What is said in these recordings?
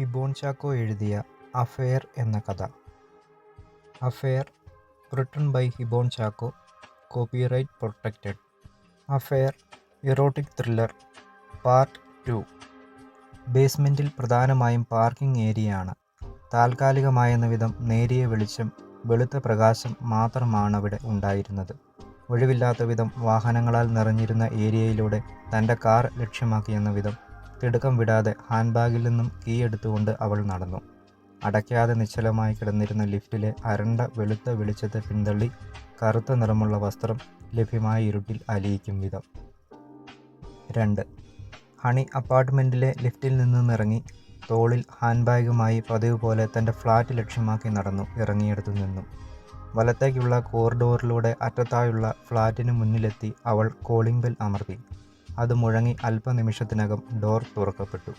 ഇബോൺ ചാക്കോ എഴുതിയ അഫെയർ എന്ന കഥ. Affair, written by Ebon Chacko, copyright protected. Affair erotic thriller part 2. ബേസ്മെൻറ്റിൽ പ്രധാനമായും പാർക്കിംഗ് ഏരിയയാണ്. താൽക്കാലികമായെന്ന വിധം നേരിയ വെളിച്ചം, വെളുത്ത പ്രകാശം മാത്രമാണവിടെ ഉണ്ടായിരുന്നത്. ഒഴിവില്ലാത്ത വിധം വാഹനങ്ങളാൽ നിറഞ്ഞിരുന്ന ഏരിയയിലൂടെ തൻ്റെ കാർ ലക്ഷ്യമാക്കിയെന്ന വിധം തിടുക്കം വിടാതെ ഹാൻഡ് ബാഗിൽ നിന്നും കീ എടുത്തുകൊണ്ട് അവൾ നടന്നു. അടയ്ക്കാതെ നിശ്ചലമായി കിടന്നിരുന്ന ലിഫ്റ്റിലെ അരണ്ട വെളുത്ത വെളിച്ചത്തെ പിന്തള്ളി കറുത്ത നിറമുള്ള വസ്ത്രം ലഭ്യമായ ഇരുട്ടിൽ അലിയിക്കും വിധം. 2. ഹണി അപ്പാർട്ട്മെൻറ്റിലെ ലിഫ്റ്റിൽ നിന്നിറങ്ങി തോളിൽ ഹാൻഡ് ബാഗുമായി പതിവ് പോലെ തൻ്റെ ഫ്ലാറ്റ് ലക്ഷ്യമാക്കി നടന്നു. ഇറങ്ങിയെടുത്തു നിന്നും വലത്തേക്കുള്ള കോറിഡോറിലൂടെ അറ്റത്തായുള്ള ഫ്ലാറ്റിന് മുന്നിലെത്തി അവൾ കോളിംഗ് ബെൽ അമർത്തി. അത് മുഴങ്ങി അല്പനിമിഷത്തിനകം ഡോർ തുറക്കപ്പെട്ടു.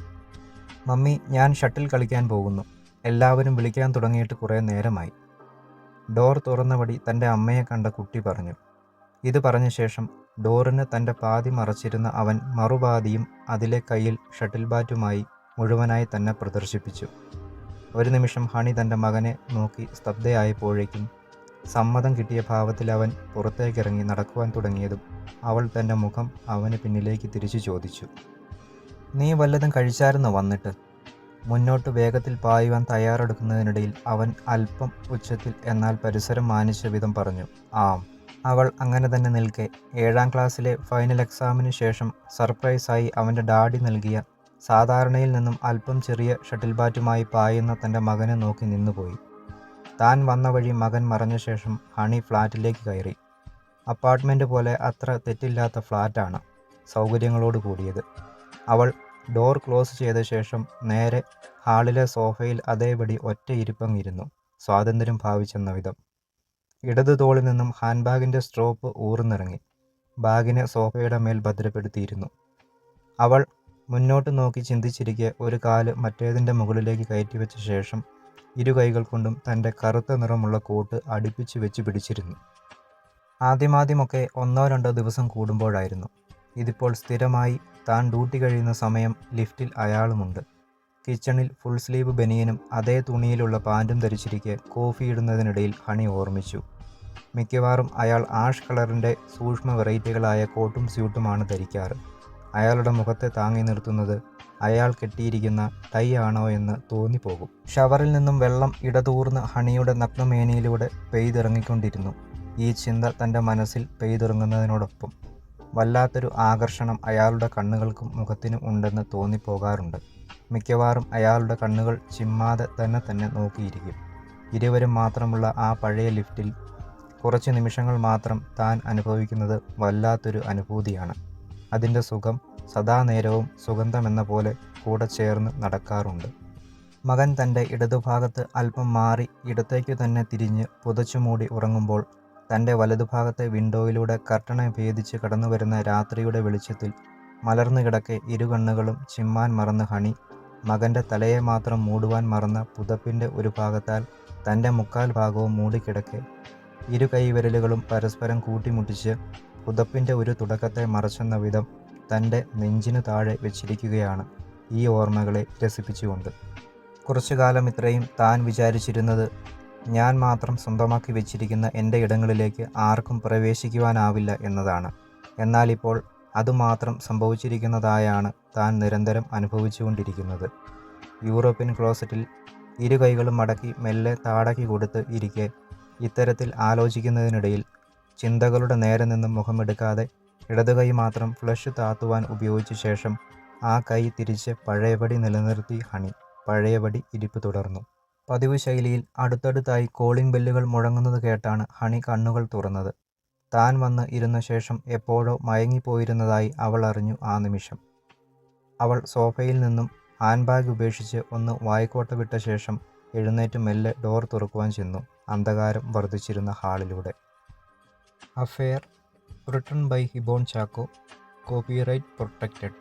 മമ്മി, ഞാൻ ഷട്ടിൽ കളിക്കാൻ പോകുന്നു. എല്ലാവരും വിളിക്കാൻ തുടങ്ങിയിട്ട് കുറേ നേരമായി. ഡോർ തുറന്നപടി തൻ്റെ അമ്മയെ കണ്ട കുട്ടി പറഞ്ഞു. ഇത് പറഞ്ഞ ശേഷം ഡോറിന് തൻ്റെ പാതി മറച്ചിരുന്ന അവൻ മറുപാതിയും അതിലെ കയ്യിൽ ഷട്ടിൽ ബാറ്റുമായി മുഴുവനായി തന്നെ പ്രദർശിപ്പിച്ചു. ഒരു നിമിഷം ഹണി തൻ്റെ മകനെ നോക്കി സ്തബ്ധയായപ്പോഴേക്കും സമ്മതം കിട്ടിയ ഭാവത്തിൽ അവൻ പുറത്തേക്കിറങ്ങി നടക്കുവാൻ തുടങ്ങിയതും അവൾ തൻ്റെ മുഖം അവന് പിന്നിലേക്ക് തിരിച്ചു ചോദിച്ചു, നീ വല്ലതും കഴിച്ചായിരുന്നോ വന്നിട്ട്? മുന്നോട്ട് വേഗത്തിൽ പായുവാൻ തയ്യാറെടുക്കുന്നതിനിടയിൽ അവൻ അല്പം ഉച്ചത്തിൽ എന്നാൽ പരിസരം മാനിച്ച വിധം പറഞ്ഞു, ആം. അവൾ അങ്ങനെ തന്നെ നിൽക്കെ 7ാം ക്ലാസ്സിലെ ഫൈനൽ എക്സാമിന് ശേഷം സർപ്രൈസായി അവൻ്റെ ഡാഡി നൽകിയ സാധാരണയിൽ നിന്നും അല്പം ചെറിയ ഷട്ടിൽ ബാറ്റുമായി പായുന്ന തൻ്റെ മകനെ നോക്കി നിന്നുപോയി. താൻ വന്ന വഴി മകൻ മറഞ്ഞ ശേഷം ഹണി ഫ്ലാറ്റിലേക്ക് കയറി. അപ്പാർട്ട്മെൻറ്റ് പോലെ അത്ര തെറ്റില്ലാത്ത ഫ്ലാറ്റാണ്, സൗകര്യങ്ങളോട് കൂടിയത്. അവൾ ഡോർ ക്ലോസ് ചെയ്ത ശേഷം നേരെ ഹാളിലെ സോഫയിൽ അതേപടി ഒറ്റ ഇരിപ്പങ്ങിരുന്നു, സ്വാതന്ത്ര്യം ഭാവിച്ചെന്ന വിധം. ഇടതു തോളിൽ നിന്നും ഹാൻഡ് ബാഗിൻ്റെ സ്ട്രോപ്പ് ഊർന്നിറങ്ങി ബാഗിനെ സോഫയുടെ മേൽ ഭദ്രപ്പെടുത്തിയിരുന്നു. അവൾ മുന്നോട്ട് നോക്കി ചിന്തിച്ചിരിക്കെ ഒരു കാല് മറ്റേതിൻ്റെ മുകളിലേക്ക് കയറ്റിവെച്ച ശേഷം ഇരു കൈകൾ കൊണ്ടും തൻ്റെ കറുത്ത നിറമുള്ള കോട്ട് അടുപ്പിച്ച് വെച്ച് പിടിച്ചിരുന്നു. ആദ്യമൊക്കെ 1-2 ദിവസം കൂടുമ്പോഴായിരുന്നു. ഇതിപ്പോൾ സ്ഥിരമായി. താൻ ഡ്യൂട്ടി കഴിയുന്ന സമയം ലിഫ്റ്റിൽ അയാളുമുണ്ട്. കിച്ചണിൽ ഫുൾ സ്ലീവ് ബനിയനും അതേ തുണിയിലുള്ള പാൻറ്റും ധരിച്ചിരിക്കെ കോഫി ഇടുന്നതിനിടയിൽ ഹണി ഓർമ്മിച്ചു. മിക്കവാറും അയാൾ ആഷ് കളറിൻ്റെ സൂക്ഷ്മ വെറൈറ്റികളായ കോട്ടും സ്യൂട്ടുമാണ് ധരിക്കാറ്. അയാളുടെ മുഖത്തെ താങ്ങി നിർത്തുന്നത് അയാൾ കെട്ടിയിരിക്കുന്ന ടൈ ആണോ എന്ന് തോന്നിപ്പോകും. ഷവറിൽ നിന്നും വെള്ളം ഇടതൂർന്ന് ഹണിയുടെ നഗ്നമേനിയിലൂടെ പെയ്തിറങ്ങിക്കൊണ്ടിരുന്നു. ഈ ചിന്ത തൻ്റെ മനസ്സിൽ പെയ്തിറങ്ങുന്നതിനോടൊപ്പം വല്ലാത്തൊരു ആകർഷണം അയാളുടെ കണ്ണുകൾക്കും മുഖത്തിനും ഉണ്ടെന്ന് തോന്നിപ്പോകാറുണ്ട്. മിക്കവാറും അയാളുടെ കണ്ണുകൾ ചിമ്മാതെ തന്നെ നോക്കിയിരിക്കും. ഇരുവരും മാത്രമുള്ള ആ പഴയ ലിഫ്റ്റിൽ കുറച്ച് നിമിഷങ്ങൾ മാത്രം താൻ അനുഭവിക്കുന്നത് വല്ലാത്തൊരു അനുഭൂതിയാണ്. അതിൻ്റെ സുഖം സദാനേരവും സുഗന്ധമെന്ന പോലെ കൂടെ ചേർന്ന് നടക്കാറുണ്ട്. മകൻ തൻ്റെ ഇടതുഭാഗത്ത് അല്പം മാറി ഇടത്തേക്കു തന്നെ തിരിഞ്ഞ് പുതച്ചുമൂടി ഉറങ്ങുമ്പോൾ തൻ്റെ വലതുഭാഗത്തെ വിൻഡോയിലൂടെ കർട്ടനെ ഭേദിച്ച് കടന്നുവരുന്ന രാത്രിയുടെ വെളിച്ചത്തിൽ മലർന്നു കിടക്കെ ഇരുകണ്ണുകളും ചിമ്മാൻ മറന്ന് ഹണി മകൻ്റെ തലയെ മാത്രം മൂടുവാൻ മറന്ന പുതപ്പിൻ്റെ ഒരു ഭാഗത്താൽ തൻ്റെ മുക്കാൽ ഭാഗവും മൂടിക്കിടക്കെ ഇരു കൈവിരലുകളും പരസ്പരം കൂട്ടിമുട്ടിച്ച് പുതപ്പിൻ്റെ ഒരു തുടക്കത്തെ മറച്ചെന്ന വിധം തൻ്റെ നെഞ്ചിനു താഴെ വെച്ചിരിക്കുകയാണ് ഈ ഓർമ്മകളെ രസിപ്പിച്ചുകൊണ്ട്. കുറച്ചു കാലം ഇത്രയും താൻ വിചാരിച്ചിരുന്നത് ഞാൻ മാത്രം സ്വന്തമാക്കി വെച്ചിരിക്കുന്ന എൻ്റെ ഇടങ്ങളിലേക്ക് ആർക്കും പ്രവേശിക്കുവാനാവില്ല എന്നതാണ്. എന്നാൽ ഇപ്പോൾ അതുമാത്രം സംഭവിച്ചിരിക്കുന്നതായാണ് താൻ നിരന്തരം അനുഭവിച്ചുകൊണ്ടിരിക്കുന്നത്. യൂറോപ്യൻ ക്ലോസറ്റിൽ ഇരു കൈകളും മടക്കി മെല്ലെ താടക്കി കൊടുത്ത് ഇരിക്കെ ഇത്തരത്തിൽ ആലോചിക്കുന്നതിനിടയിൽ ചിന്തകളുടെ നേരെ നിന്നും മുഖമെടുക്കാതെ ഇടതുകൈ മാത്രം ഫ്ലഷ് താത്തുവാൻ ഉപയോഗിച്ച ശേഷം ആ കൈ തിരിച്ച് പഴയപടി നിലനിർത്തി ഹണി പഴയപടി ഇരിപ്പ് തുടർന്നു. പതിവ് ശൈലിയിൽ അടുത്തടുത്തായി കോളിംഗ് ബെല്ലുകൾ മുഴങ്ങുന്നത് കേട്ടാണ് ഹണി കണ്ണുകൾ തുറന്നത്. താൻ വന്ന് ഇരുന്ന ശേഷം എപ്പോഴോ മയങ്ങിപ്പോയിരുന്നതായി അവൾ അറിഞ്ഞു. ആ നിമിഷം അവൾ സോഫയിൽ നിന്നും ഹാൻഡ് ബാഗ് ഉപേക്ഷിച്ച് ഒന്ന് വായ്ക്കോട്ട വിട്ട ശേഷം എഴുന്നേറ്റ് മെല്ലെ ഡോർ തുറക്കുവാൻ ചെന്നു. അന്ധകാരം വർദ്ധിച്ചിരുന്ന ഹാളിലൂടെ. Affair, written by Ebon Chacko, copyright protected.